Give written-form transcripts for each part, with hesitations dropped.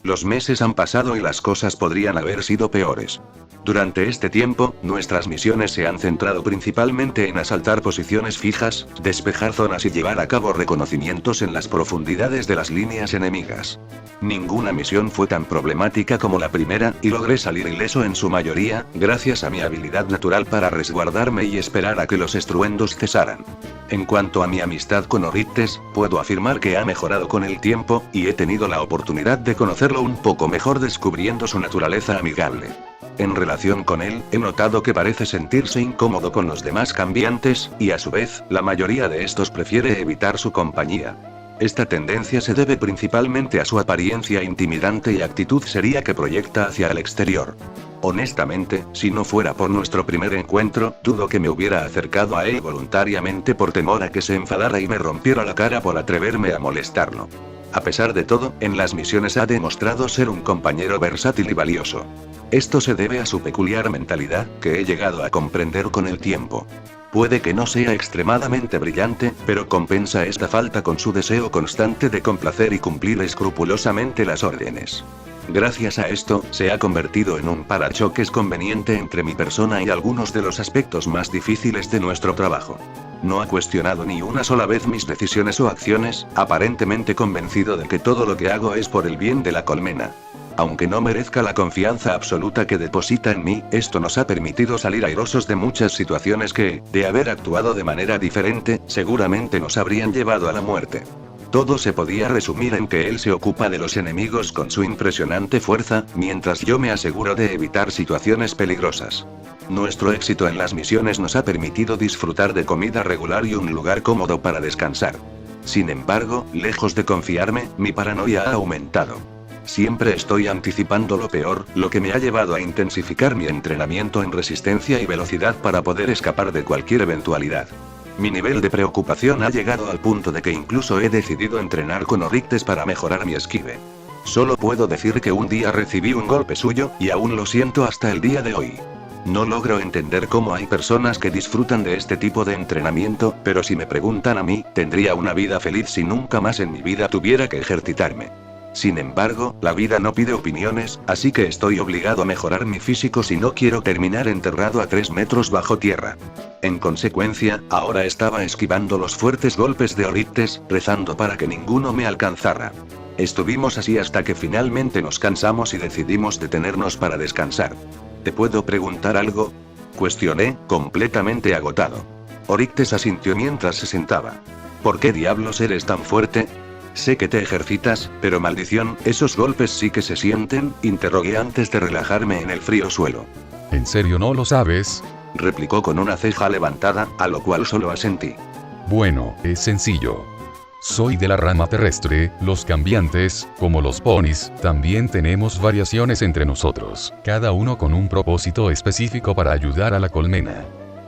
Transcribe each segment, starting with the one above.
Los meses han pasado y las cosas podrían haber sido peores. Durante este tiempo, nuestras misiones se han centrado principalmente en asaltar posiciones fijas, despejar zonas y llevar a cabo reconocimientos en las profundidades de las líneas enemigas. Ninguna misión fue tan problemática como la primera, y logré salir ileso en su mayoría, gracias a mi habilidad natural para resguardarme y esperar a que los estruendos cesaran. En cuanto a mi amistad con Oryctes, puedo afirmar que ha mejorado con el tiempo, y he tenido la oportunidad de conocerlo un poco mejor descubriendo su naturaleza amigable. En relación con él, he notado que parece sentirse incómodo con los demás cambiantes, y a su vez, la mayoría de estos prefiere evitar su compañía. Esta tendencia se debe principalmente a su apariencia intimidante y actitud seria que proyecta hacia el exterior. Honestamente, si no fuera por nuestro primer encuentro, dudo que me hubiera acercado a él voluntariamente por temor a que se enfadara y me rompiera la cara por atreverme a molestarlo. A pesar de todo, en las misiones ha demostrado ser un compañero versátil y valioso. Esto se debe a su peculiar mentalidad, que he llegado a comprender con el tiempo. Puede que no sea extremadamente brillante, pero compensa esta falta con su deseo constante de complacer y cumplir escrupulosamente las órdenes. Gracias a esto, se ha convertido en un parachoques conveniente entre mi persona y algunos de los aspectos más difíciles de nuestro trabajo. No ha cuestionado ni una sola vez mis decisiones o acciones, aparentemente convencido de que todo lo que hago es por el bien de la colmena. Aunque no merezca la confianza absoluta que deposita en mí, esto nos ha permitido salir airosos de muchas situaciones que, de haber actuado de manera diferente, seguramente nos habrían llevado a la muerte. Todo se podía resumir en que él se ocupa de los enemigos con su impresionante fuerza, mientras yo me aseguro de evitar situaciones peligrosas. Nuestro éxito en las misiones nos ha permitido disfrutar de comida regular y un lugar cómodo para descansar. Sin embargo, lejos de confiarme, mi paranoia ha aumentado. Siempre estoy anticipando lo peor, lo que me ha llevado a intensificar mi entrenamiento en resistencia y velocidad para poder escapar de cualquier eventualidad. Mi nivel de preocupación ha llegado al punto de que incluso he decidido entrenar con Oryctes para mejorar mi esquive. Solo puedo decir que un día recibí un golpe suyo, y aún lo siento hasta el día de hoy. No logro entender cómo hay personas que disfrutan de este tipo de entrenamiento, pero si me preguntan a mí, tendría una vida feliz si nunca más en mi vida tuviera que ejercitarme. Sin embargo, la vida no pide opiniones, así que estoy obligado a mejorar mi físico si no quiero terminar enterrado a 3 metros bajo tierra. En consecuencia, ahora estaba esquivando los fuertes golpes de Oryctes, rezando para que ninguno me alcanzara. Estuvimos así hasta que finalmente nos cansamos y decidimos detenernos para descansar. ¿Te puedo preguntar algo?, cuestioné, completamente agotado. Oryctes asintió mientras se sentaba. ¿Por qué diablos eres tan fuerte? Sé que te ejercitas, pero maldición, ¿esos golpes sí que se sienten?, interrogué antes de relajarme en el frío suelo. ¿En serio no lo sabes?, replicó con una ceja levantada, a lo cual solo asentí. Bueno, es sencillo. Soy de la rama terrestre, los cambiantes, como los ponis, también tenemos variaciones entre nosotros, cada uno con un propósito específico para ayudar a la colmena.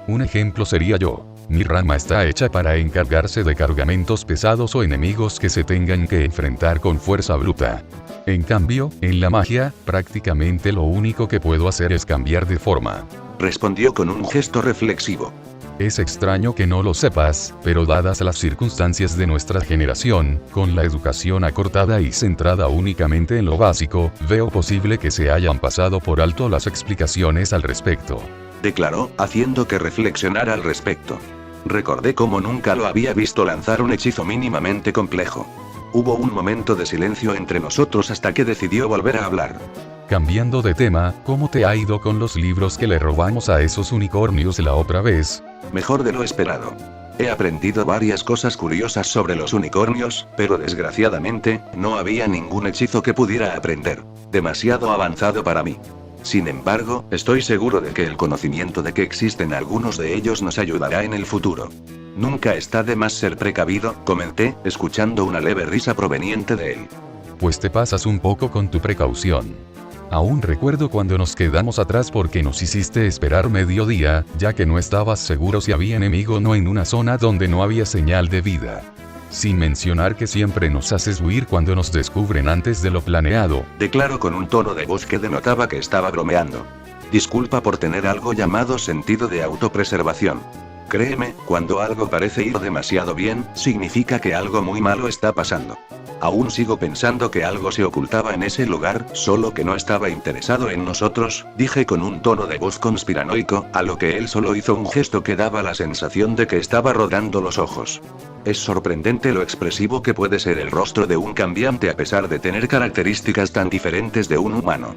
Un ejemplo sería yo. Mi rama está hecha para encargarse de cargamentos pesados o enemigos que se tengan que enfrentar con fuerza bruta. En cambio, en la magia, prácticamente lo único que puedo hacer es cambiar de forma. Respondió con un gesto reflexivo. Es extraño que no lo sepas, pero dadas las circunstancias de nuestra generación, con la educación acortada y centrada únicamente en lo básico, veo posible que se hayan pasado por alto las explicaciones al respecto. Declaró, haciendo que reflexionara al respecto. Recordé cómo nunca lo había visto lanzar un hechizo mínimamente complejo. Hubo un momento de silencio entre nosotros hasta que decidió volver a hablar. Cambiando de tema, ¿cómo te ha ido con los libros que le robamos a esos unicornios la otra vez? Mejor de lo esperado. He aprendido varias cosas curiosas sobre los unicornios, pero desgraciadamente, no había ningún hechizo que pudiera aprender. Demasiado avanzado para mí. Sin embargo, estoy seguro de que el conocimiento de que existen algunos de ellos nos ayudará en el futuro. Nunca está de más ser precavido, comenté, escuchando una leve risa proveniente de él. Pues te pasas un poco con tu precaución. Aún recuerdo cuando nos quedamos atrás porque nos hiciste esperar mediodía, ya que no estabas seguro si había enemigo o no en una zona donde no había señal de vida. Sin mencionar que siempre nos haces huir cuando nos descubren antes de lo planeado. Declaró con un tono de voz que denotaba que estaba bromeando. Disculpa por tener algo llamado sentido de autopreservación. Créeme, cuando algo parece ir demasiado bien, significa que algo muy malo está pasando. Aún sigo pensando que algo se ocultaba en ese lugar, solo que no estaba interesado en nosotros, dije con un tono de voz conspiranoico, a lo que él solo hizo un gesto que daba la sensación de que estaba rodando los ojos. Es sorprendente lo expresivo que puede ser el rostro de un cambiante a pesar de tener características tan diferentes de un humano.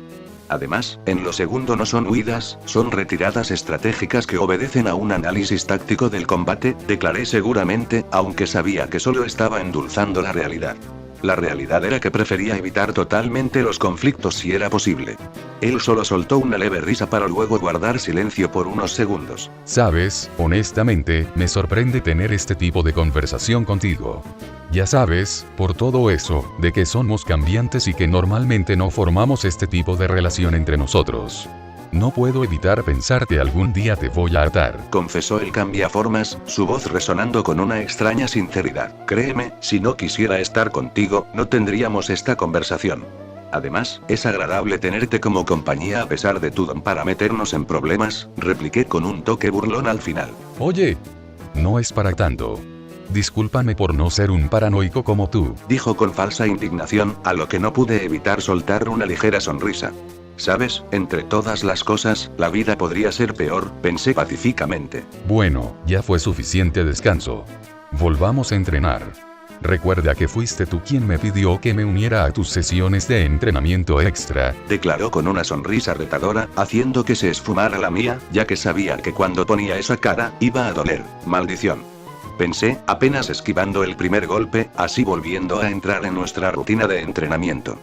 Además, en lo segundo no son huidas, son retiradas estratégicas que obedecen a un análisis táctico del combate, declaré seguramente, aunque sabía que solo estaba endulzando la realidad. La realidad era que prefería evitar totalmente los conflictos si era posible. Él solo soltó una leve risa para luego guardar silencio por unos segundos. Sabes, honestamente, me sorprende tener este tipo de conversación contigo. Ya sabes, por todo eso, de que somos cambiantes y que normalmente no formamos este tipo de relación entre nosotros. No puedo evitar pensar que algún día te voy a hartar, confesó el cambiaformas, su voz resonando con una extraña sinceridad. Créeme, si no quisiera estar contigo, no tendríamos esta conversación. Además, es agradable tenerte como compañía a pesar de tu don para meternos en problemas, repliqué con un toque burlón al final. Oye, no es para tanto. Discúlpame por no ser un paranoico como tú, dijo con falsa indignación, a lo que no pude evitar soltar una ligera sonrisa. Sabes, entre todas las cosas, la vida podría ser peor, pensé pacíficamente. Bueno, ya fue suficiente descanso. Volvamos a entrenar. Recuerda que fuiste tú quien me pidió que me uniera a tus sesiones de entrenamiento extra, declaró con una sonrisa retadora, haciendo que se esfumara la mía, ya que sabía que cuando ponía esa cara, iba a doler. Maldición. Pensé, apenas esquivando el primer golpe, así volviendo a entrar en nuestra rutina de entrenamiento.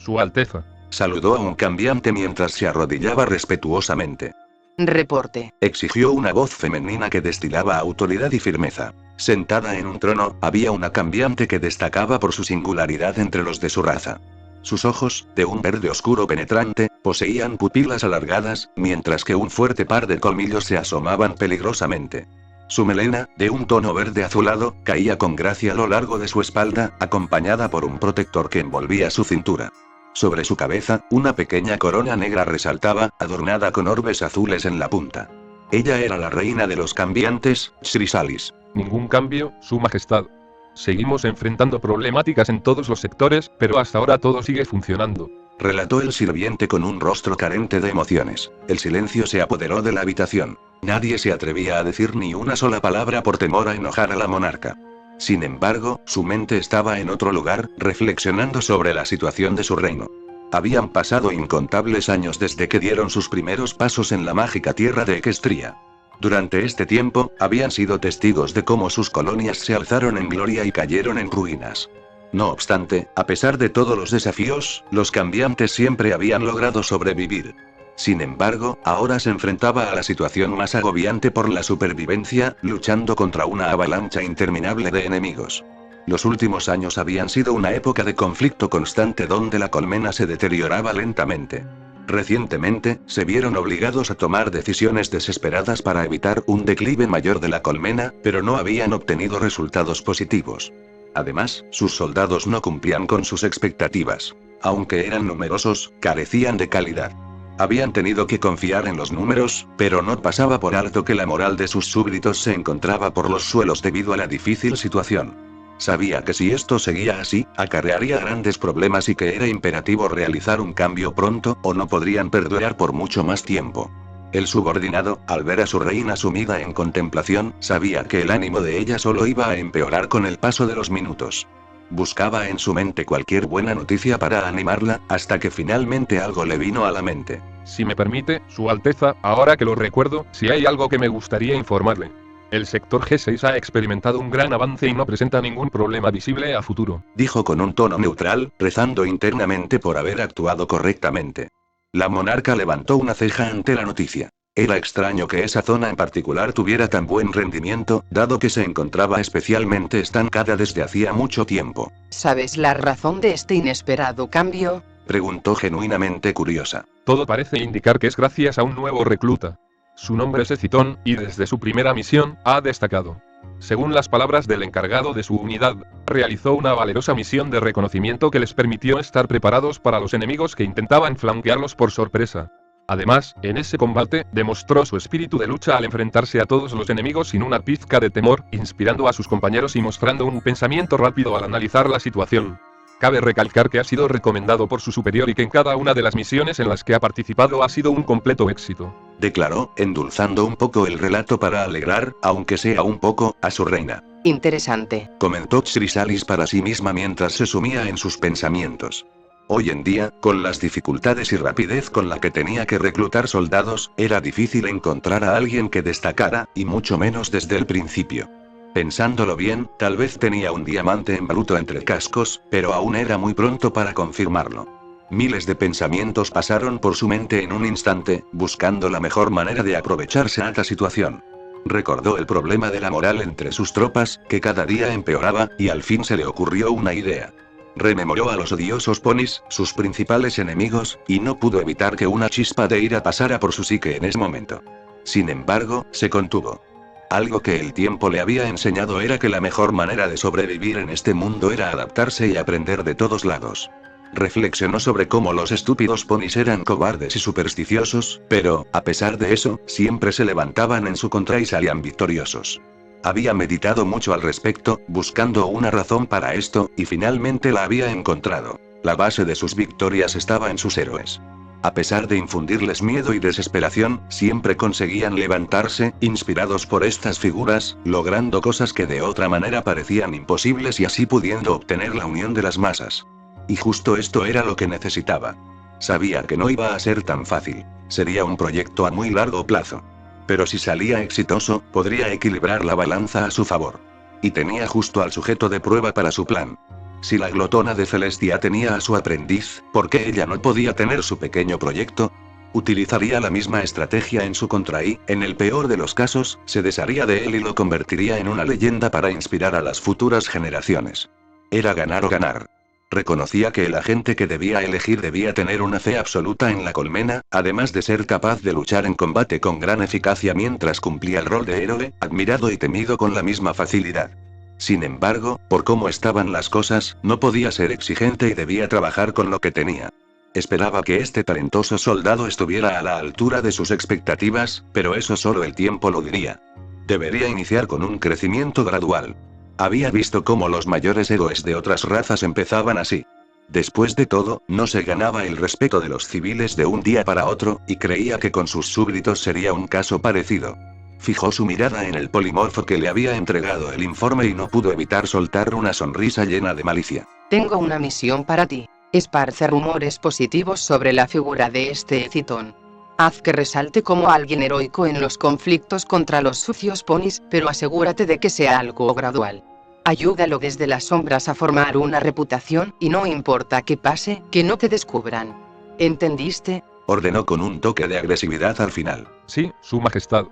Su Alteza. Saludó a un cambiante mientras se arrodillaba respetuosamente. Reporte. Exigió una voz femenina que destilaba autoridad y firmeza. Sentada en un trono, había una cambiante que destacaba por su singularidad entre los de su raza. Sus ojos, de un verde oscuro penetrante, poseían pupilas alargadas, mientras que un fuerte par de colmillos se asomaban peligrosamente. Su melena, de un tono verde azulado, caía con gracia a lo largo de su espalda, acompañada por un protector que envolvía su cintura. Sobre su cabeza, una pequeña corona negra resaltaba, adornada con orbes azules en la punta. Ella era la reina de los cambiantes, Chrysalis. Ningún cambio, Su Majestad. Seguimos enfrentando problemáticas en todos los sectores, pero hasta ahora todo sigue funcionando, relató el sirviente con un rostro carente de emociones. El silencio se apoderó de la habitación. Nadie se atrevía a decir ni una sola palabra por temor a enojar a la monarca. Sin embargo, su mente estaba en otro lugar, reflexionando sobre la situación de su reino. Habían pasado incontables años desde que dieron sus primeros pasos en la mágica tierra de Equestria. Durante este tiempo, habían sido testigos de cómo sus colonias se alzaron en gloria y cayeron en ruinas. No obstante, a pesar de todos los desafíos, los cambiantes siempre habían logrado sobrevivir. Sin embargo, ahora se enfrentaba a la situación más agobiante por la supervivencia, luchando contra una avalancha interminable de enemigos. Los últimos años habían sido una época de conflicto constante donde la colmena se deterioraba lentamente. Recientemente, se vieron obligados a tomar decisiones desesperadas para evitar un declive mayor de la colmena, pero no habían obtenido resultados positivos. Además, sus soldados no cumplían con sus expectativas. Aunque eran numerosos, carecían de calidad. Habían tenido que confiar en los números, pero no pasaba por alto que la moral de sus súbditos se encontraba por los suelos debido a la difícil situación. Sabía que si esto seguía así, acarrearía grandes problemas y que era imperativo realizar un cambio pronto, o no podrían perdurar por mucho más tiempo. El subordinado, al ver a su reina sumida en contemplación, sabía que el ánimo de ella solo iba a empeorar con el paso de los minutos. Buscaba en su mente cualquier buena noticia para animarla, hasta que finalmente algo le vino a la mente. Si me permite, Su Alteza, ahora que lo recuerdo, si hay algo que me gustaría informarle. El sector G6 ha experimentado un gran avance y no presenta ningún problema visible a futuro, dijo con un tono neutral, rezando internamente por haber actuado correctamente. La monarca levantó una ceja ante la noticia. Era extraño que esa zona en particular tuviera tan buen rendimiento, dado que se encontraba especialmente estancada desde hacía mucho tiempo. ¿Sabes la razón de este inesperado cambio? Preguntó genuinamente curiosa. Todo parece indicar que es gracias a un nuevo recluta. Su nombre es Ecitón, y desde su primera misión, ha destacado. Según las palabras del encargado de su unidad, realizó una valerosa misión de reconocimiento que les permitió estar preparados para los enemigos que intentaban flanquearlos por sorpresa. Además, en ese combate, demostró su espíritu de lucha al enfrentarse a todos los enemigos sin una pizca de temor, inspirando a sus compañeros y mostrando un pensamiento rápido al analizar la situación. Cabe recalcar que ha sido recomendado por su superior y que en cada una de las misiones en las que ha participado ha sido un completo éxito. Declaró, endulzando un poco el relato para alegrar, aunque sea un poco, a su reina. Interesante. Comentó Chrysalis para sí misma mientras se sumía en sus pensamientos. Hoy en día, con las dificultades y rapidez con la que tenía que reclutar soldados, era difícil encontrar a alguien que destacara, y mucho menos desde el principio. Pensándolo bien, tal vez tenía un diamante en bruto entre cascos, pero aún era muy pronto para confirmarlo. Miles de pensamientos pasaron por su mente en un instante, buscando la mejor manera de aprovecharse a esta situación. Recordó el problema de la moral entre sus tropas, que cada día empeoraba, y al fin se le ocurrió una idea. Rememoró a los odiosos ponis, sus principales enemigos, y no pudo evitar que una chispa de ira pasara por su psique en ese momento. Sin embargo, se contuvo. Algo que el tiempo le había enseñado era que la mejor manera de sobrevivir en este mundo era adaptarse y aprender de todos lados. Reflexionó sobre cómo los estúpidos ponis eran cobardes y supersticiosos, pero, a pesar de eso, siempre se levantaban en su contra y salían victoriosos. Había meditado mucho al respecto, buscando una razón para esto, y finalmente la había encontrado. La base de sus victorias estaba en sus héroes. A pesar de infundirles miedo y desesperación, siempre conseguían levantarse, inspirados por estas figuras, logrando cosas que de otra manera parecían imposibles y así pudiendo obtener la unión de las masas. Y justo esto era lo que necesitaba. Sabía que no iba a ser tan fácil. Sería un proyecto a muy largo plazo. Pero si salía exitoso, podría equilibrar la balanza a su favor. Y tenía justo al sujeto de prueba para su plan. Si la glotona de Celestia tenía a su aprendiz, ¿por qué ella no podía tener su pequeño proyecto? Utilizaría la misma estrategia en su contra y, en el peor de los casos, se desharía de él y lo convertiría en una leyenda para inspirar a las futuras generaciones. Era ganar o ganar. Reconocía que el agente que debía elegir debía tener una fe absoluta en la colmena, además de ser capaz de luchar en combate con gran eficacia mientras cumplía el rol de héroe, admirado y temido con la misma facilidad. Sin embargo, por cómo estaban las cosas, no podía ser exigente y debía trabajar con lo que tenía. Esperaba que este talentoso soldado estuviera a la altura de sus expectativas, pero eso solo el tiempo lo diría. Debería iniciar con un crecimiento gradual. Había visto cómo los mayores héroes de otras razas empezaban así. Después de todo, no se ganaba el respeto de los civiles de un día para otro, y creía que con sus súbditos sería un caso parecido. Fijó su mirada en el polimorfo que le había entregado el informe y no pudo evitar soltar una sonrisa llena de malicia. Tengo una misión para ti. Esparce rumores positivos sobre la figura de este Ecitón. Haz que resalte como alguien heroico en los conflictos contra los sucios ponis, pero asegúrate de que sea algo gradual. Ayúdalo desde las sombras a formar una reputación, y no importa qué pase, que no te descubran. ¿Entendiste? Ordenó con un toque de agresividad al final. Sí, Su Majestad.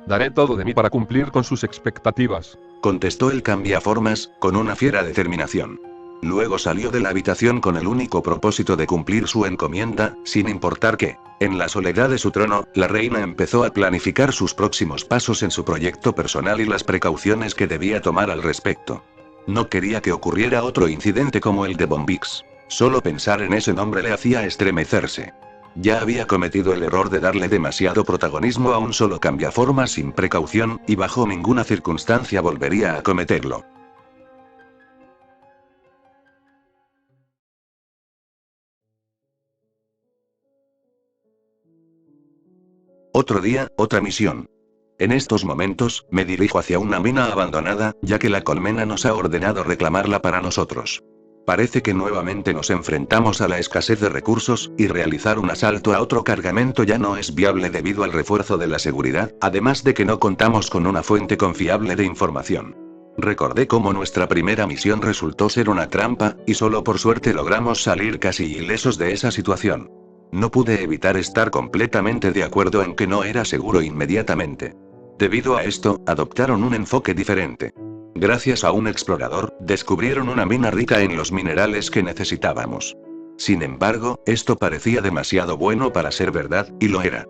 Daré todo de mí para cumplir con sus expectativas. Contestó el cambiaformas, con una fiera determinación. Luego salió de la habitación con el único propósito de cumplir su encomienda, sin importar qué. En la soledad de su trono, la reina empezó a planificar sus próximos pasos en su proyecto personal y las precauciones que debía tomar al respecto. No quería que ocurriera otro incidente como el de Bombix. Solo pensar en ese nombre le hacía estremecerse. Ya había cometido el error de darle demasiado protagonismo a un solo cambiaformas sin precaución, y bajo ninguna circunstancia volvería a cometerlo. Otro día, otra misión. En estos momentos, me dirijo hacia una mina abandonada, ya que la colmena nos ha ordenado reclamarla para nosotros. Parece que nuevamente nos enfrentamos a la escasez de recursos, y realizar un asalto a otro cargamento ya no es viable debido al refuerzo de la seguridad, además de que no contamos con una fuente confiable de información. Recordé cómo nuestra primera misión resultó ser una trampa, y solo por suerte logramos salir casi ilesos de esa situación. No pude evitar estar completamente de acuerdo en que no era seguro inmediatamente. Debido a esto, adoptaron un enfoque diferente. Gracias a un explorador, descubrieron una mina rica en los minerales que necesitábamos. Sin embargo, esto parecía demasiado bueno para ser verdad, y lo era.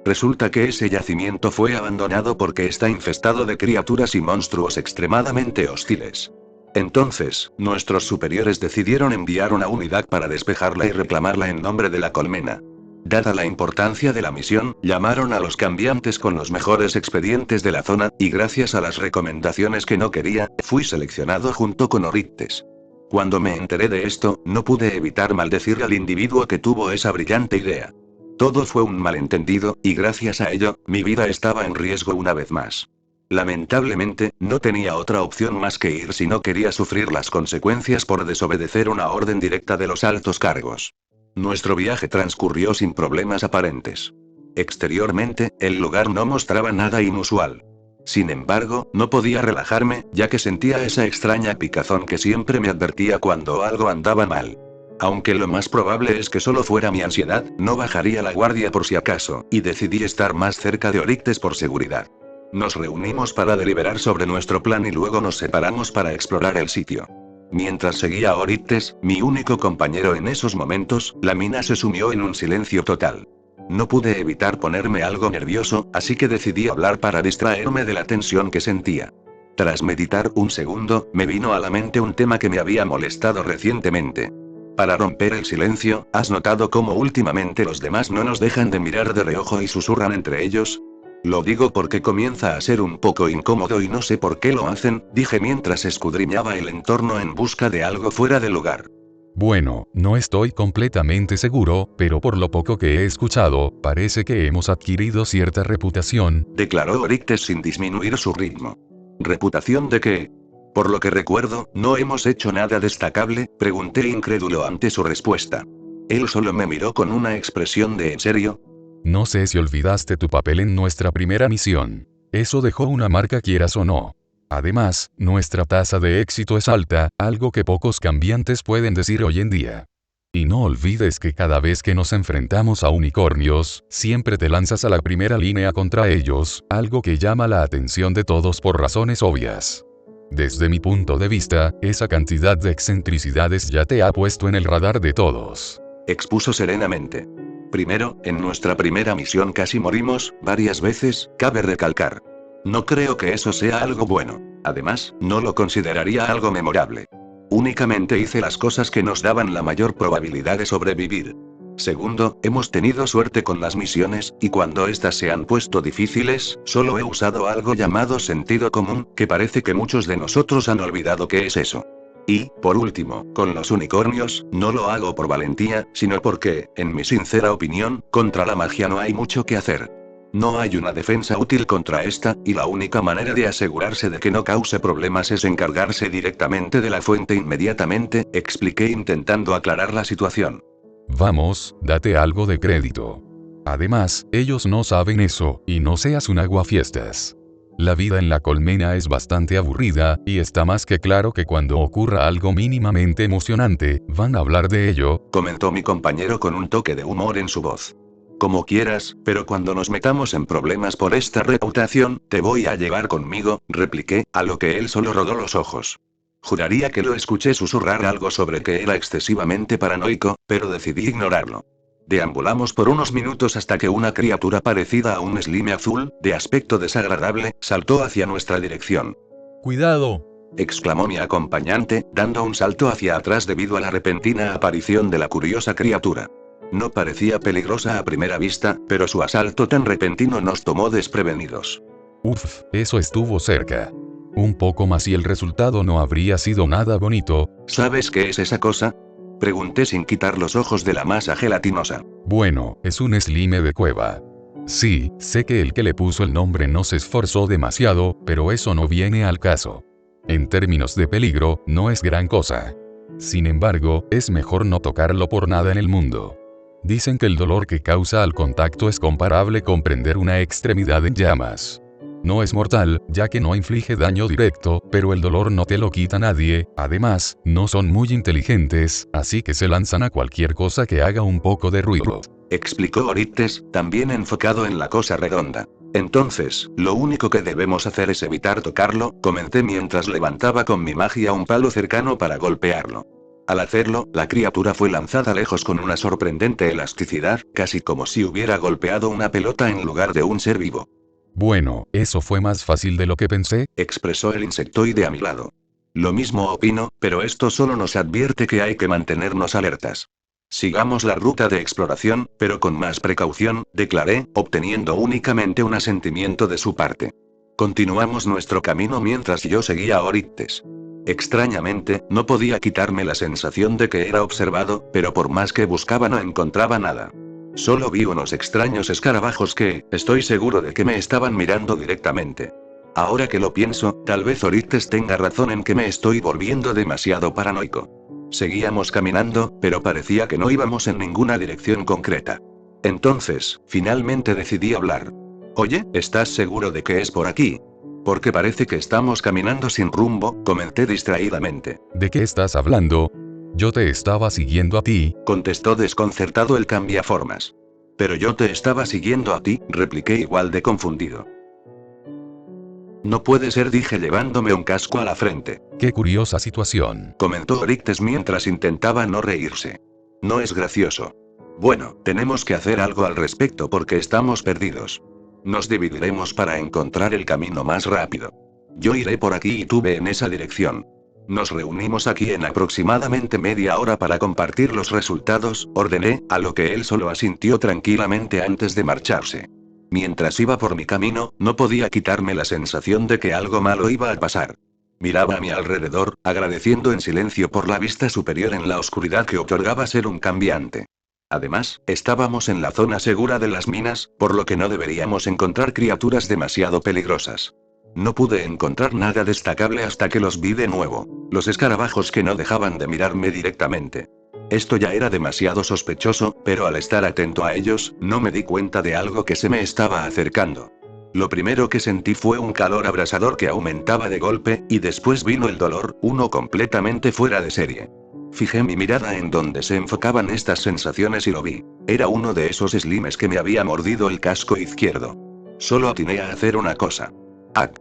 Resulta que ese yacimiento fue abandonado porque está infestado de criaturas y monstruos extremadamente hostiles. Entonces, nuestros superiores decidieron enviar una unidad para despejarla y reclamarla en nombre de la colmena. Dada la importancia de la misión, llamaron a los cambiantes con los mejores expedientes de la zona, y gracias a las recomendaciones que no quería, fui seleccionado junto con Oryctes. Cuando me enteré de esto, no pude evitar maldecir al individuo que tuvo esa brillante idea. Todo fue un malentendido, y gracias a ello, mi vida estaba en riesgo una vez más. Lamentablemente, no tenía otra opción más que ir si no quería sufrir las consecuencias por desobedecer una orden directa de los altos cargos. Nuestro viaje transcurrió sin problemas aparentes. Exteriormente, el lugar no mostraba nada inusual. Sin embargo, no podía relajarme, ya que sentía esa extraña picazón que siempre me advertía cuando algo andaba mal. Aunque lo más probable es que solo fuera mi ansiedad, no bajaría la guardia por si acaso, y decidí estar más cerca de Oryctes por seguridad. Nos reunimos para deliberar sobre nuestro plan y luego nos separamos para explorar el sitio. Mientras seguía a Oryctes, mi único compañero en esos momentos, la mina se sumió en un silencio total. No pude evitar ponerme algo nervioso, así que decidí hablar para distraerme de la tensión que sentía. Tras meditar un segundo, me vino a la mente un tema que me había molestado recientemente. Para romper el silencio, ¿has notado cómo últimamente los demás no nos dejan de mirar de reojo y susurran entre ellos? Lo digo porque comienza a ser un poco incómodo y no sé por qué lo hacen, dije mientras escudriñaba el entorno en busca de algo fuera de lugar. Bueno, no estoy completamente seguro, pero por lo poco que he escuchado, parece que hemos adquirido cierta reputación, Declaró Oryctes sin disminuir su ritmo. ¿Reputación de qué? Por lo que recuerdo, ¿no hemos hecho nada destacable?, pregunté incrédulo ante su respuesta. Él solo me miró con una expresión de ¿en serio? No sé si olvidaste tu papel en nuestra primera misión. Eso dejó una marca quieras o no. Además, nuestra tasa de éxito es alta, algo que pocos cambiantes pueden decir hoy en día. Y no olvides que cada vez que nos enfrentamos a unicornios, siempre te lanzas a la primera línea contra ellos, algo que llama la atención de todos por razones obvias. Desde mi punto de vista, esa cantidad de excentricidades ya te ha puesto en el radar de todos. Expuso serenamente. Primero, en nuestra primera misión casi morimos, varias veces, cabe recalcar. No creo que eso sea algo bueno. Además, no lo consideraría algo memorable. Únicamente hice las cosas que nos daban la mayor probabilidad de sobrevivir. Segundo, hemos tenido suerte con las misiones, y cuando estas se han puesto difíciles, solo he usado algo llamado sentido común, que parece que muchos de nosotros han olvidado qué es eso. Y, por último, con los unicornios, no lo hago por valentía, sino porque, en mi sincera opinión, contra la magia no hay mucho que hacer. No hay una defensa útil contra esta, y la única manera de asegurarse de que no cause problemas es encargarse directamente de la fuente inmediatamente, expliqué intentando aclarar la situación. Vamos, date algo de crédito. Además, ellos no saben eso, y no seas un aguafiestas. La vida en la colmena es bastante aburrida, y está más que claro que cuando ocurra algo mínimamente emocionante, van a hablar de ello, Comentó mi compañero con un toque de humor en su voz. Como quieras, pero cuando nos metamos en problemas por esta reputación, te voy a llevar conmigo, repliqué, a lo que él solo rodó los ojos. Juraría que lo escuché susurrar algo sobre que era excesivamente paranoico, pero decidí ignorarlo. Deambulamos por unos minutos hasta que una criatura parecida a un slime azul, de aspecto desagradable, saltó hacia nuestra dirección. ¡Cuidado! Exclamó mi acompañante, dando un salto hacia atrás debido a la repentina aparición de la curiosa criatura. No parecía peligrosa a primera vista, pero su asalto tan repentino nos tomó desprevenidos. Uf, eso estuvo cerca. Un poco más y el resultado no habría sido nada bonito. ¿Sabes qué es esa cosa?, pregunté sin quitar los ojos de la masa gelatinosa. Bueno, es un slime de cueva. Sí, sé que el que le puso el nombre no se esforzó demasiado, pero eso no viene al caso. En términos de peligro, no es gran cosa. Sin embargo, es mejor no tocarlo por nada en el mundo. Dicen que el dolor que causa al contacto es comparable con prender una extremidad en llamas. No es mortal, ya que no inflige daño directo, pero el dolor no te lo quita nadie, además, no son muy inteligentes, así que se lanzan a cualquier cosa que haga un poco de ruido. Explicó Oryctes, también enfocado en la cosa redonda. Entonces, lo único que debemos hacer es evitar tocarlo, comenté mientras levantaba con mi magia un palo cercano para golpearlo. Al hacerlo, la criatura fue lanzada lejos con una sorprendente elasticidad, casi como si hubiera golpeado una pelota en lugar de un ser vivo. Bueno, eso fue más fácil de lo que pensé, Expresó el insectoide a mi lado. Lo mismo opino, pero esto solo nos advierte que hay que mantenernos alertas. Sigamos la ruta de exploración, pero con más precaución, declaré, obteniendo únicamente un asentimiento de su parte. Continuamos nuestro camino mientras yo seguía a Oryctes. Extrañamente, no podía quitarme la sensación de que era observado, pero por más que buscaba no encontraba nada. Solo vi unos extraños escarabajos que, estoy seguro de que me estaban mirando directamente. Ahora que lo pienso, tal vez Oryctes tenga razón en que me estoy volviendo demasiado paranoico. Seguíamos caminando, pero parecía que no íbamos en ninguna dirección concreta. Entonces, finalmente decidí hablar. Oye, ¿estás seguro de que es por aquí? Porque parece que estamos caminando sin rumbo, comenté distraídamente. ¿de qué estás hablando? Yo te estaba siguiendo a ti, Contestó desconcertado el cambiaformas. Pero yo te estaba siguiendo a ti, repliqué igual de confundido. No puede ser, dije llevándome un casco a la frente. qué curiosa situación. Comentó Oryctes mientras intentaba no reírse. No es gracioso. Bueno, tenemos que hacer algo al respecto porque estamos perdidos. Nos dividiremos para encontrar el camino más rápido. Yo iré por aquí y tú ve en esa dirección. Nos reunimos aquí en aproximadamente media hora para compartir los resultados, ordené, a lo que él solo asintió tranquilamente antes de marcharse. Mientras iba por mi camino, no podía quitarme la sensación de que algo malo iba a pasar. Miraba a mi alrededor, agradeciendo en silencio por la vista superior en la oscuridad que otorgaba ser un cambiante. Además, estábamos en la zona segura de las minas, por lo que no deberíamos encontrar criaturas demasiado peligrosas. No pude encontrar nada destacable hasta que los vi de nuevo, los escarabajos que no dejaban de mirarme directamente. Esto ya era demasiado sospechoso, pero al estar atento a ellos, no me di cuenta de algo que se me estaba acercando. Lo primero que sentí fue un calor abrasador que aumentaba de golpe, y después vino el dolor, uno completamente fuera de serie. Fijé mi mirada en donde se enfocaban estas sensaciones y lo vi. Era uno de esos slimes que me había mordido el casco izquierdo. Solo atiné a hacer una cosa. ¡Ac!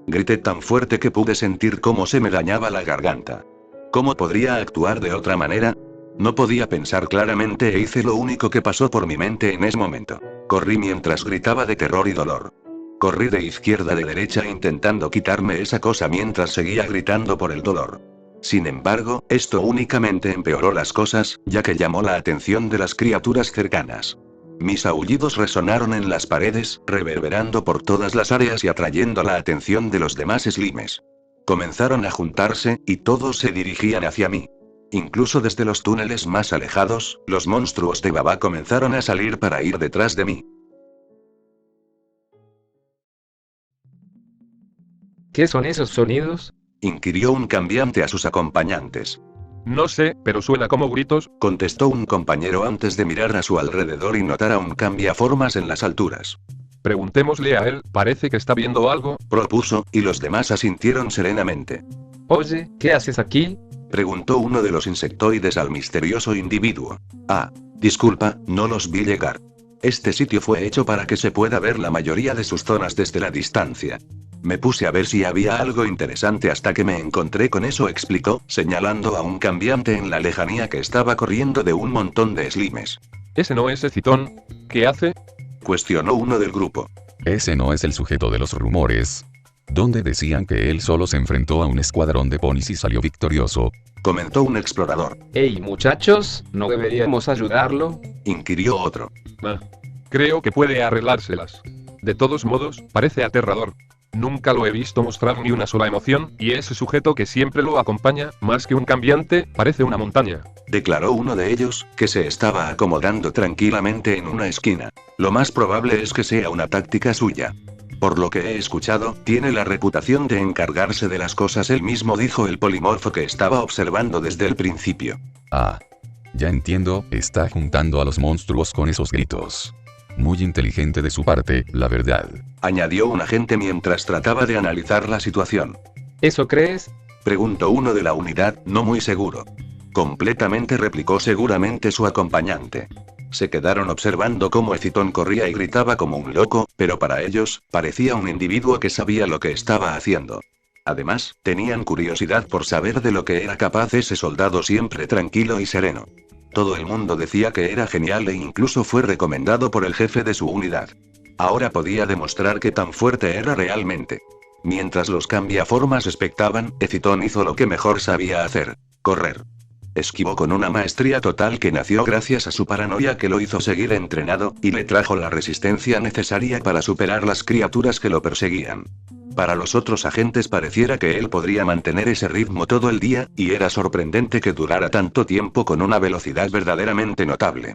Grité tan fuerte que pude sentir cómo se me dañaba la garganta. ¿Cómo podría actuar de otra manera? No podía pensar claramente e hice lo único que pasó por mi mente en ese momento. Corrí mientras gritaba de terror y dolor. Corrí de izquierda a derecha intentando quitarme esa cosa mientras seguía gritando por el dolor. Sin embargo, esto únicamente empeoró las cosas, ya que llamó la atención de las criaturas cercanas. Mis aullidos resonaron en las paredes, reverberando por todas las áreas y atrayendo la atención de los demás slimes. Comenzaron a juntarse, y todos se dirigían hacia mí. Incluso desde los túneles más alejados, los monstruos de Baba comenzaron a salir para ir detrás de mí. ¿Qué son esos sonidos? Inquirió un cambiante a sus acompañantes. No sé, pero suena como gritos. Contestó un compañero antes de mirar a su alrededor y notar a un cambiaformas en las alturas. Preguntémosle a él, parece que está viendo algo. Propuso, y los demás asintieron serenamente. Oye, ¿qué haces aquí? Preguntó uno de los insectoides al misterioso individuo. Ah, disculpa, no los vi llegar. Este sitio fue hecho para que se pueda ver la mayoría de sus zonas desde la distancia. Me puse a ver si había algo interesante hasta que me encontré con eso, explicó, señalando a un cambiante en la lejanía que estaba corriendo de un montón de slimes. ¿Ese no es Citón? ¿Qué hace? Cuestionó uno del grupo. Ese no es el sujeto de los rumores. Donde decían que él solo se enfrentó a un escuadrón de ponis y salió victorioso. Comentó un explorador. Hey muchachos, ¿no deberíamos ayudarlo? Inquirió otro. Creo que puede arreglárselas. De todos modos, parece aterrador. Nunca lo he visto mostrar ni una sola emoción, y ese sujeto que siempre lo acompaña, más que un cambiante, parece una montaña. Declaró uno de ellos, que se estaba acomodando tranquilamente en una esquina. Lo más probable es que sea una táctica suya. Por lo que he escuchado, tiene la reputación de encargarse de las cosas él mismo, dijo el polimorfo que estaba observando desde el principio. Ah. Ya entiendo, está juntando a los monstruos con esos gritos. Muy inteligente de su parte, la verdad. Añadió un agente mientras trataba de analizar la situación. ¿Eso crees? Preguntó uno de la unidad, no muy seguro. Completamente, replicó seguramente su acompañante. Se quedaron observando cómo Citón corría y gritaba como un loco, pero para ellos, parecía un individuo que sabía lo que estaba haciendo. Además, tenían curiosidad por saber de lo que era capaz ese soldado siempre tranquilo y sereno. Todo el mundo decía que era genial e incluso fue recomendado por el jefe de su unidad. Ahora podía demostrar qué tan fuerte era realmente. Mientras los cambiaformas expectaban, Eciton hizo lo que mejor sabía hacer: correr. Esquivó con una maestría total que nació gracias a su paranoia que lo hizo seguir entrenado, y le trajo la resistencia necesaria para superar las criaturas que lo perseguían. Para los otros agentes pareciera que él podría mantener ese ritmo todo el día, y era sorprendente que durara tanto tiempo con una velocidad verdaderamente notable.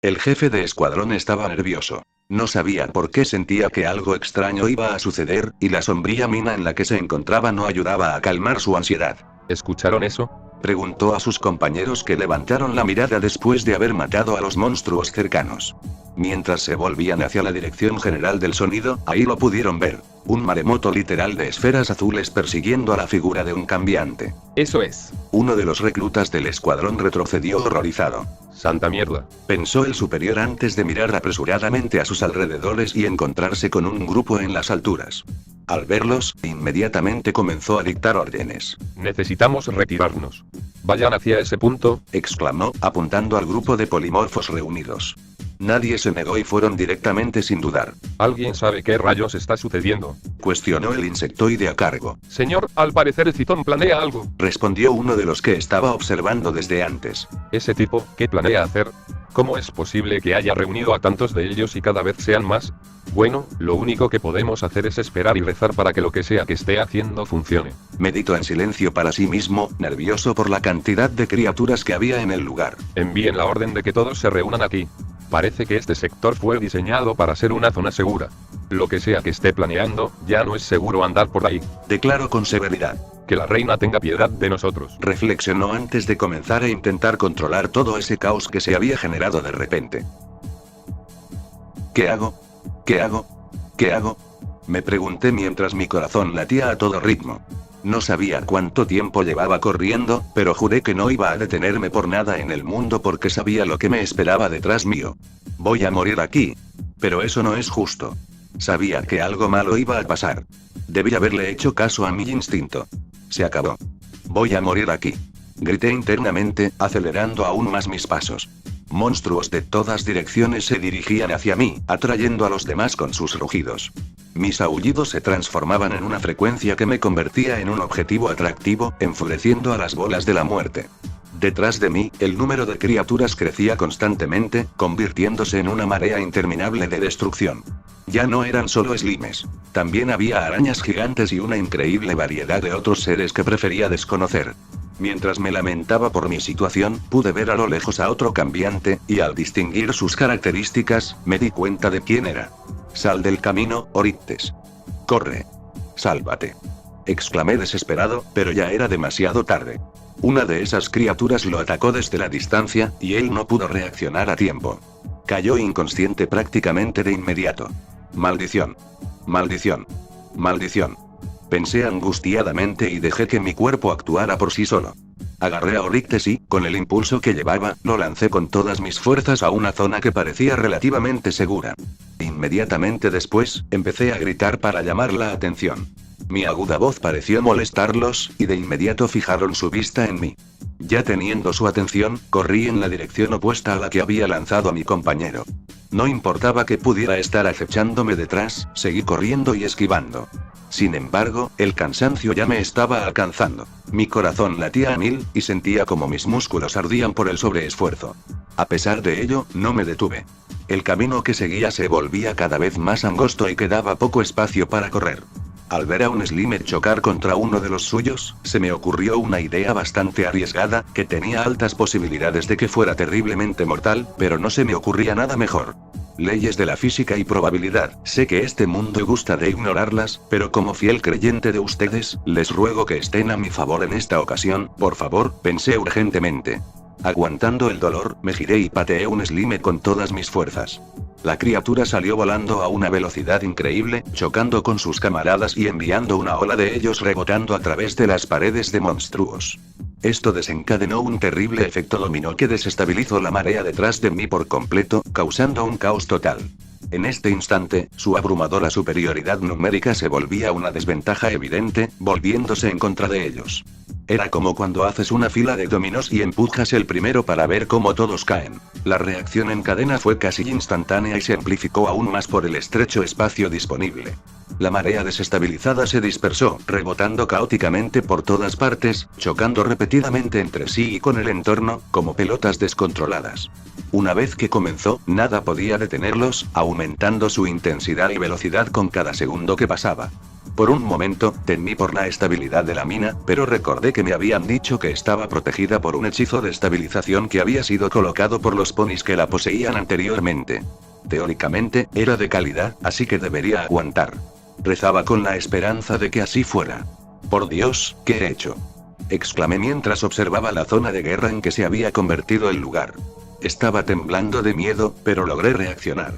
El jefe de escuadrón estaba nervioso. No sabía por qué sentía que algo extraño iba a suceder, y la sombría mina en la que se encontraba no ayudaba a calmar su ansiedad. ¿Escucharon eso? Preguntó a sus compañeros, que levantaron la mirada después de haber matado a los monstruos cercanos. Mientras se volvían hacia la dirección general del sonido, ahí lo pudieron ver. Un maremoto literal de esferas azules persiguiendo a la figura de un cambiante. Eso es. Uno de los reclutas del escuadrón retrocedió horrorizado. ¡Santa mierda! Pensó el superior antes de mirar apresuradamente a sus alrededores y encontrarse con un grupo en las alturas. Al verlos, inmediatamente comenzó a dictar órdenes. Necesitamos retirarnos. Vayan hacia ese punto, Exclamó, apuntando al grupo de polimorfos reunidos. Nadie se negó y fueron directamente sin dudar. ¿Alguien sabe qué rayos está sucediendo? Cuestionó el insectoide a cargo. Señor, al parecer Eciton planea algo. Respondió uno de los que estaba observando desde antes. ¿Ese tipo, qué planea hacer? ¿Cómo es posible que haya reunido a tantos de ellos y cada vez sean más? Bueno, lo único que podemos hacer es esperar y rezar para que lo que sea que esté haciendo funcione. Meditó en silencio para sí mismo, nervioso por la cantidad de criaturas que había en el lugar. Envíen la orden de que todos se reúnan aquí. Parece que este sector fue diseñado para ser una zona segura. Lo que sea que esté planeando, ya no es seguro andar por ahí. Declaró con severidad. Que la reina tenga piedad de nosotros. Reflexionó antes de comenzar a intentar controlar todo ese caos que se había generado de repente. ¿Qué hago? ¿Qué hago? ¿Qué hago? Me pregunté mientras mi corazón latía a todo ritmo. No sabía cuánto tiempo llevaba corriendo, pero juré que no iba a detenerme por nada en el mundo porque sabía lo que me esperaba detrás mío. Voy a morir aquí. Pero eso no es justo. Sabía que algo malo iba a pasar. Debí haberle hecho caso a mi instinto. Se acabó. Voy a morir aquí. Grité internamente, acelerando aún más mis pasos. Monstruos de todas direcciones se dirigían hacia mí, atrayendo a los demás con sus rugidos. Mis aullidos se transformaban en una frecuencia que me convertía en un objetivo atractivo, enfureciendo a las bolas de la muerte. Detrás de mí, el número de criaturas crecía constantemente, convirtiéndose en una marea interminable de destrucción. Ya no eran solo slimes. También había arañas gigantes y una increíble variedad de otros seres que prefería desconocer. Mientras me lamentaba por mi situación, pude ver a lo lejos a otro cambiante, y al distinguir sus características, me di cuenta de quién era. Sal del camino, Oryctes. Corre. Sálvate. Exclamé desesperado, pero ya era demasiado tarde. Una de esas criaturas lo atacó desde la distancia, y él no pudo reaccionar a tiempo. Cayó inconsciente prácticamente de inmediato. Maldición. Maldición. Maldición. Pensé angustiadamente y dejé que mi cuerpo actuara por sí solo. Agarré a Oryctes y, con el impulso que llevaba, lo lancé con todas mis fuerzas a una zona que parecía relativamente segura. Inmediatamente después, empecé a gritar para llamar la atención. Mi aguda voz pareció molestarlos, y de inmediato fijaron su vista en mí. Ya teniendo su atención, corrí en la dirección opuesta a la que había lanzado a mi compañero. No importaba que pudiera estar acechándome detrás, seguí corriendo y esquivando. Sin embargo, el cansancio ya me estaba alcanzando. Mi corazón latía a 1000, y sentía como mis músculos ardían por el sobreesfuerzo. A pesar de ello, no me detuve. El camino que seguía se volvía cada vez más angosto y quedaba poco espacio para correr. Al ver a un Slimer chocar contra uno de los suyos, se me ocurrió una idea bastante arriesgada, que tenía altas posibilidades de que fuera terriblemente mortal, pero no se me ocurría nada mejor. Leyes de la física y probabilidad, sé que este mundo gusta de ignorarlas, pero como fiel creyente de ustedes, les ruego que estén a mi favor en esta ocasión, por favor, pensé urgentemente. Aguantando el dolor, me giré y pateé un Slime con todas mis fuerzas. La criatura salió volando a una velocidad increíble, chocando con sus camaradas y enviando una ola de ellos rebotando a través de las paredes de monstruos. Esto desencadenó un terrible efecto dominó que desestabilizó la marea detrás de mí por completo, causando un caos total. En este instante, su abrumadora superioridad numérica se volvía una desventaja evidente, volviéndose en contra de ellos. Era como cuando haces una fila de dominos y empujas el primero para ver cómo todos caen. La reacción en cadena fue casi instantánea y se amplificó aún más por el estrecho espacio disponible. La marea desestabilizada se dispersó, rebotando caóticamente por todas partes, chocando repetidamente entre sí y con el entorno, como pelotas descontroladas. Una vez que comenzó, nada podía detenerlos, aumentando su intensidad y velocidad con cada segundo que pasaba. Por un momento, temí por la estabilidad de la mina, pero recordé que me habían dicho que estaba protegida por un hechizo de estabilización que había sido colocado por los ponis que la poseían anteriormente. Teóricamente, era de calidad, así que debería aguantar. Rezaba con la esperanza de que así fuera. Por Dios, ¿qué he hecho?, exclamé mientras observaba la zona de guerra en que se había convertido el lugar. Estaba temblando de miedo, pero logré reaccionar.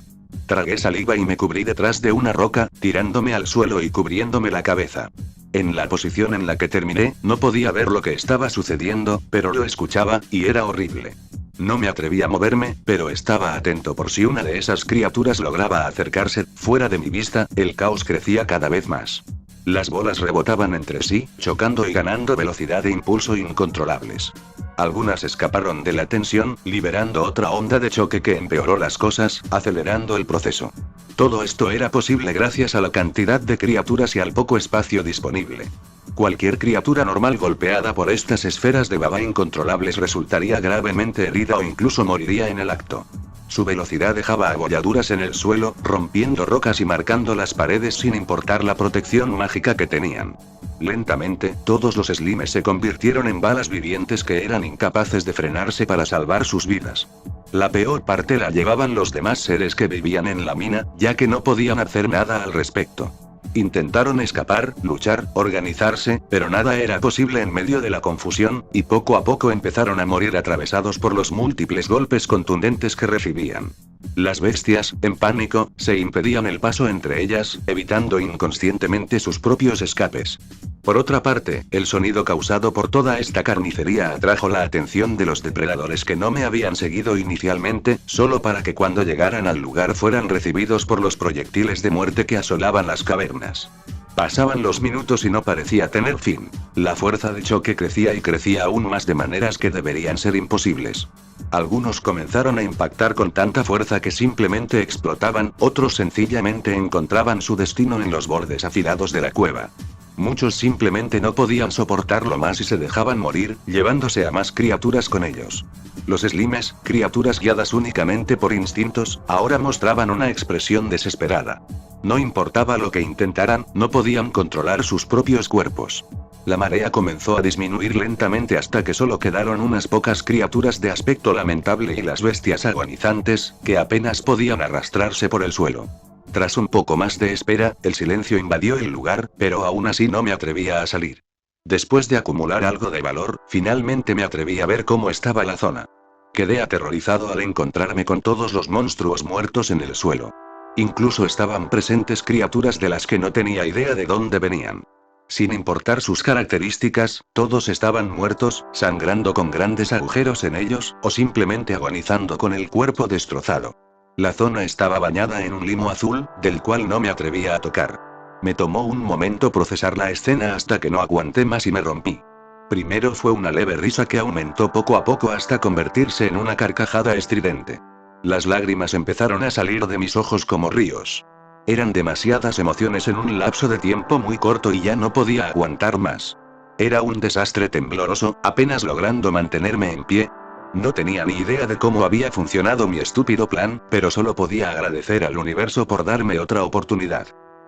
Tragué saliva y me cubrí detrás de una roca, tirándome al suelo y cubriéndome la cabeza. En la posición en la que terminé, no podía ver lo que estaba sucediendo, pero lo escuchaba, y era horrible. No me atreví a moverme, pero estaba atento por si una de esas criaturas lograba acercarse. Fuera de mi vista, el caos crecía cada vez más. Las bolas rebotaban entre sí, chocando y ganando velocidad e impulso incontrolables. Algunas escaparon de la tensión, liberando otra onda de choque que empeoró las cosas, acelerando el proceso. Todo esto era posible gracias a la cantidad de criaturas y al poco espacio disponible. Cualquier criatura normal golpeada por estas esferas de baba incontrolables resultaría gravemente herida o incluso moriría en el acto. Su velocidad dejaba abolladuras en el suelo, rompiendo rocas y marcando las paredes sin importar la protección mágica que tenían. Lentamente, todos los slimes se convirtieron en balas vivientes que eran incapaces de frenarse para salvar sus vidas. La peor parte la llevaban los demás seres que vivían en la mina, ya que no podían hacer nada al respecto. Intentaron escapar, luchar, organizarse, pero nada era posible en medio de la confusión, y poco a poco empezaron a morir atravesados por los múltiples golpes contundentes que recibían. Las bestias, en pánico, se impedían el paso entre ellas, evitando inconscientemente sus propios escapes. Por otra parte, el sonido causado por toda esta carnicería atrajo la atención de los depredadores que no me habían seguido inicialmente, solo para que cuando llegaran al lugar fueran recibidos por los proyectiles de muerte que asolaban las cavernas. Pasaban los minutos y no parecía tener fin. La fuerza de choque crecía y crecía aún más de maneras que deberían ser imposibles. Algunos comenzaron a impactar con tanta fuerza que simplemente explotaban, otros sencillamente encontraban su destino en los bordes afilados de la cueva. Muchos simplemente no podían soportarlo más y se dejaban morir, llevándose a más criaturas con ellos. Los slimes, criaturas guiadas únicamente por instintos, ahora mostraban una expresión desesperada. No importaba lo que intentaran, no podían controlar sus propios cuerpos. La marea comenzó a disminuir lentamente hasta que solo quedaron unas pocas criaturas de aspecto lamentable y las bestias agonizantes, que apenas podían arrastrarse por el suelo. Tras un poco más de espera, el silencio invadió el lugar, pero aún así no me atrevía a salir. Después de acumular algo de valor, finalmente me atreví a ver cómo estaba la zona. Quedé aterrorizado al encontrarme con todos los monstruos muertos en el suelo. Incluso estaban presentes criaturas de las que no tenía idea de dónde venían. Sin importar sus características, todos estaban muertos, sangrando con grandes agujeros en ellos, o simplemente agonizando con el cuerpo destrozado. La zona estaba bañada en un limo azul, del cual no me atrevía a tocar. Me tomó un momento procesar la escena hasta que no aguanté más y me rompí. Primero fue una leve risa que aumentó poco a poco hasta convertirse en una carcajada estridente. Las lágrimas empezaron a salir de mis ojos como ríos. Eran demasiadas emociones en un lapso de tiempo muy corto y ya no podía aguantar más. Era un desastre tembloroso, apenas logrando mantenerme en pie. No tenía ni idea de cómo había funcionado mi estúpido plan, pero solo podía agradecer al universo por darme otra oportunidad.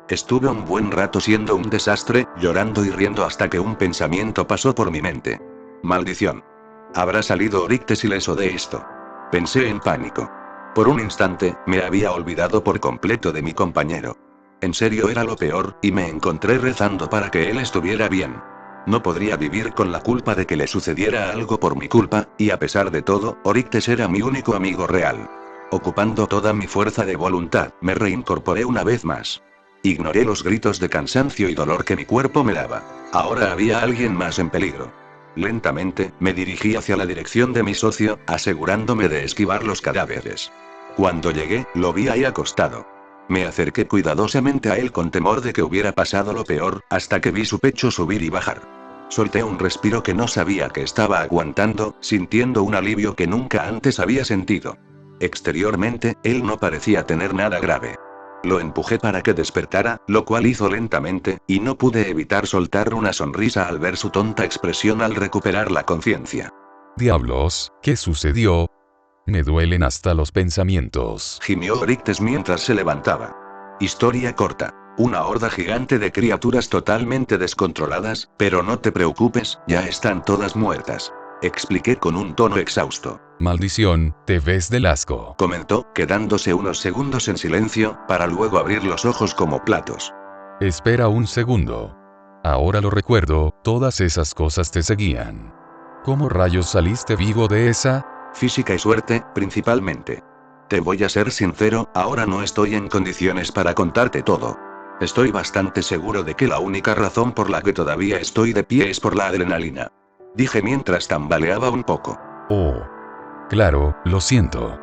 Estuve un buen rato siendo un desastre, llorando y riendo hasta que un pensamiento pasó por mi mente. Maldición. ¿Habrá salido Oryctes ileso de esto? Pensé en pánico. Por un instante, me había olvidado por completo de mi compañero. En serio era lo peor, y me encontré rezando para que él estuviera bien. No podría vivir con la culpa de que le sucediera algo por mi culpa, y a pesar de todo, Oryctes era mi único amigo real. Ocupando toda mi fuerza de voluntad, me reincorporé una vez más. Ignoré los gritos de cansancio y dolor que mi cuerpo me daba. Ahora había alguien más en peligro. Lentamente, me dirigí hacia la dirección de mi socio, asegurándome de esquivar los cadáveres. Cuando llegué, lo vi ahí acostado. Me acerqué cuidadosamente a él con temor de que hubiera pasado lo peor, hasta que vi su pecho subir y bajar. Solté un respiro que no sabía que estaba aguantando, sintiendo un alivio que nunca antes había sentido. Exteriormente, él no parecía tener nada grave. Lo empujé para que despertara, lo cual hizo lentamente, y no pude evitar soltar una sonrisa al ver su tonta expresión al recuperar la conciencia. Diablos, ¿qué sucedió? Me duelen hasta los pensamientos. Gimió Oryctes mientras se levantaba. Historia corta. Una horda gigante de criaturas totalmente descontroladas, pero no te preocupes, ya están todas muertas. Expliqué con un tono exhausto. Maldición, te ves del asco. Comentó, quedándose unos segundos en silencio, para luego abrir los ojos como platos. Espera un segundo. Ahora lo recuerdo, todas esas cosas te seguían. ¿Cómo rayos saliste vivo de esa? Física y suerte, principalmente. Te voy a ser sincero, ahora no estoy en condiciones para contarte todo. Estoy bastante seguro de que la única razón por la que todavía estoy de pie es por la adrenalina. Dije mientras tambaleaba un poco. Oh. Claro, lo siento.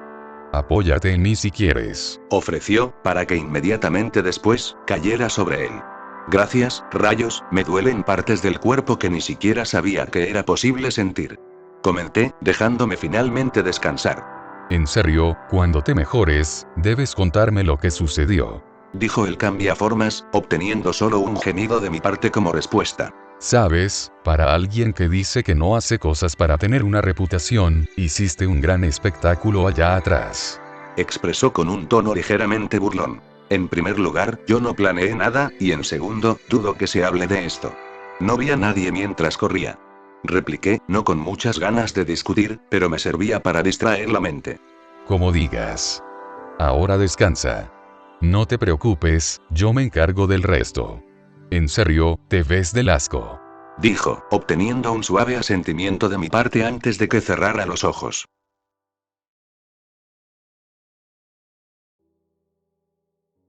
Apóyate en mí si quieres. Ofreció, para que inmediatamente después, cayera sobre él. Gracias, rayos, me duelen partes del cuerpo que ni siquiera sabía que era posible sentir. Comenté, dejándome finalmente descansar. En serio, cuando te mejores, debes contarme lo que sucedió. Dijo el cambiaformas, obteniendo solo un gemido de mi parte como respuesta. Sabes, para alguien que dice que no hace cosas para tener una reputación, hiciste un gran espectáculo allá atrás. Expresó con un tono ligeramente burlón. En primer lugar, yo no planeé nada, y en segundo, dudo que se hable de esto. No vi a nadie mientras corría. Repliqué, no con muchas ganas de discutir, pero me servía para distraer la mente. Como digas. Ahora descansa. No te preocupes, yo me encargo del resto. En serio, te ves del asco. Dijo, obteniendo un suave asentimiento de mi parte antes de que cerrara los ojos.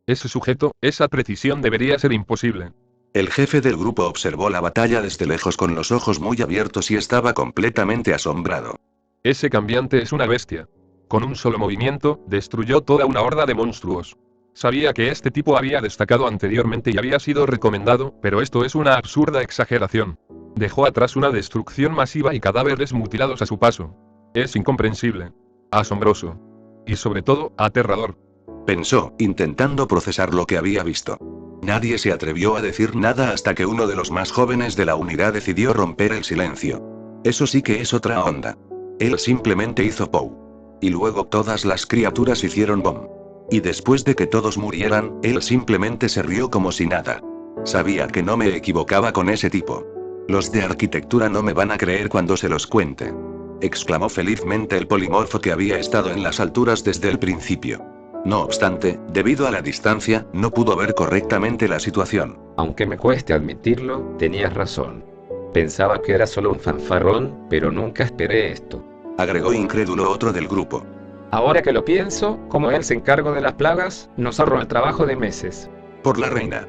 Ese sujeto, esa precisión debería ser imposible. El jefe del grupo observó la batalla desde lejos con los ojos muy abiertos y estaba completamente asombrado. Ese cambiante es una bestia. Con un solo movimiento, destruyó toda una horda de monstruos. Sabía que este tipo había destacado anteriormente y había sido recomendado, pero esto es una absurda exageración. Dejó atrás una destrucción masiva y cadáveres mutilados a su paso. Es incomprensible. Asombroso. Y sobre todo, aterrador. Pensó, intentando procesar lo que había visto. Nadie se atrevió a decir nada hasta que uno de los más jóvenes de la unidad decidió romper el silencio. Eso sí que es otra onda. Él simplemente hizo POW. Y luego todas las criaturas hicieron BOM. Y después de que todos murieran, él simplemente se rió como si nada. Sabía que no me equivocaba con ese tipo. Los de arquitectura no me van a creer cuando se los cuente. Exclamó felizmente el polimorfo que había estado en las alturas desde el principio. No obstante, debido a la distancia, no pudo ver correctamente la situación. Aunque me cueste admitirlo, tenías razón. Pensaba que era solo un fanfarrón, pero nunca esperé esto. Agregó incrédulo otro del grupo. Ahora que lo pienso, como él se encargó de las plagas, nos ahorró el trabajo de meses. Por la reina.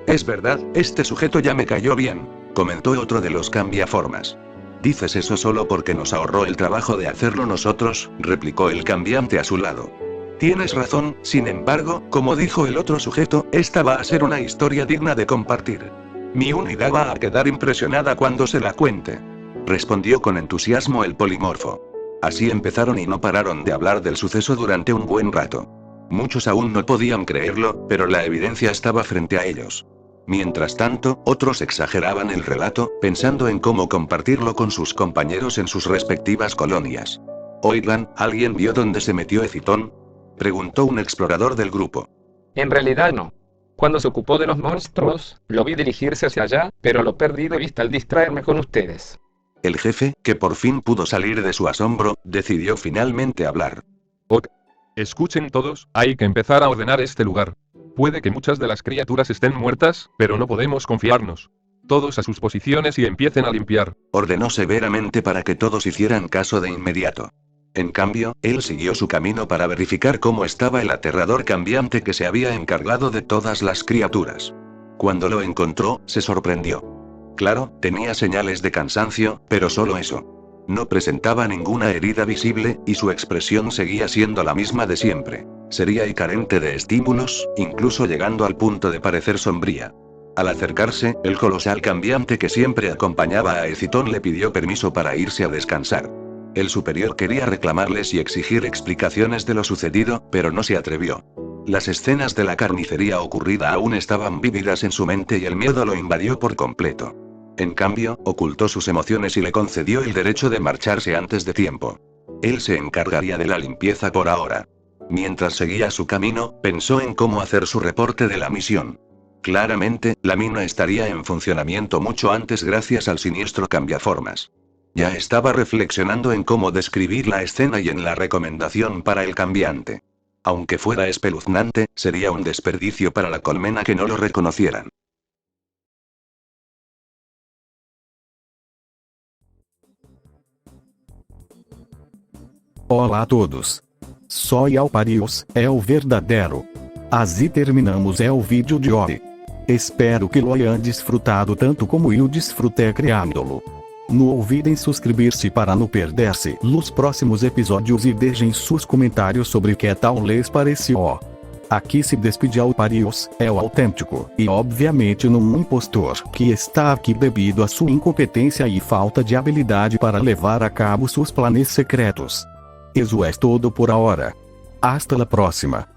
Es verdad, este sujeto ya me cayó bien, comentó otro de los cambiaformas. Dices eso solo porque nos ahorró el trabajo de hacerlo nosotros, replicó el cambiante a su lado. Tienes razón, sin embargo, como dijo el otro sujeto, esta va a ser una historia digna de compartir. Mi unidad va a quedar impresionada cuando se la cuente. Respondió con entusiasmo el polimorfo. Así empezaron y no pararon de hablar del suceso durante un buen rato. Muchos aún no podían creerlo, pero la evidencia estaba frente a ellos. Mientras tanto, otros exageraban el relato, pensando en cómo compartirlo con sus compañeros en sus respectivas colonias. Oigan, ¿alguien vio dónde se metió Ecitón?, preguntó un explorador del grupo. En realidad no. Cuando se ocupó de los monstruos, lo vi dirigirse hacia allá, pero lo perdí de vista al distraerme con ustedes. El jefe, que por fin pudo salir de su asombro, decidió finalmente hablar. Ok. Escuchen todos, hay que empezar a ordenar este lugar. Puede que muchas de las criaturas estén muertas, pero no podemos confiarnos. Todos a sus posiciones y empiecen a limpiar. Ordenó severamente para que todos hicieran caso de inmediato. En cambio, él siguió su camino para verificar cómo estaba el aterrador cambiante que se había encargado de todas las criaturas. Cuando lo encontró, se sorprendió. Claro, tenía señales de cansancio, pero solo eso. No presentaba ninguna herida visible, y su expresión seguía siendo la misma de siempre. Seria y carente de estímulos, incluso llegando al punto de parecer sombría. Al acercarse, el colosal cambiante que siempre acompañaba a Esciton le pidió permiso para irse a descansar. El superior quería reclamarles y exigir explicaciones de lo sucedido, pero no se atrevió. Las escenas de la carnicería ocurrida aún estaban vívidas en su mente y el miedo lo invadió por completo. En cambio, ocultó sus emociones y le concedió el derecho de marcharse antes de tiempo. Él se encargaría de la limpieza por ahora. Mientras seguía su camino, pensó en cómo hacer su reporte de la misión. Claramente, la mina estaría en funcionamiento mucho antes gracias al siniestro cambiaformas. Ya estaba reflexionando en cómo describir la escena y en la recomendación para el cambiante. Aunque fuera espeluznante, sería un desperdicio para la colmena que no lo reconocieran. Olá a todos. Soy Alparius, é o verdadeiro. Assim terminamos o vídeo de hoje. Espero que lo hayan disfrutado tanto como eu disfrutei criándolo. Não olvidem inscrever-se para não perder-se nos próximos episódios e deixem seus comentários sobre que tal les pareceu. Aqui se despede Alparius, é o autêntico, e obviamente não um impostor, que está aqui devido à sua incompetência e falta de habilidade para levar a cabo seus planos secretos. Isso é todo por ahora. Hasta la próxima.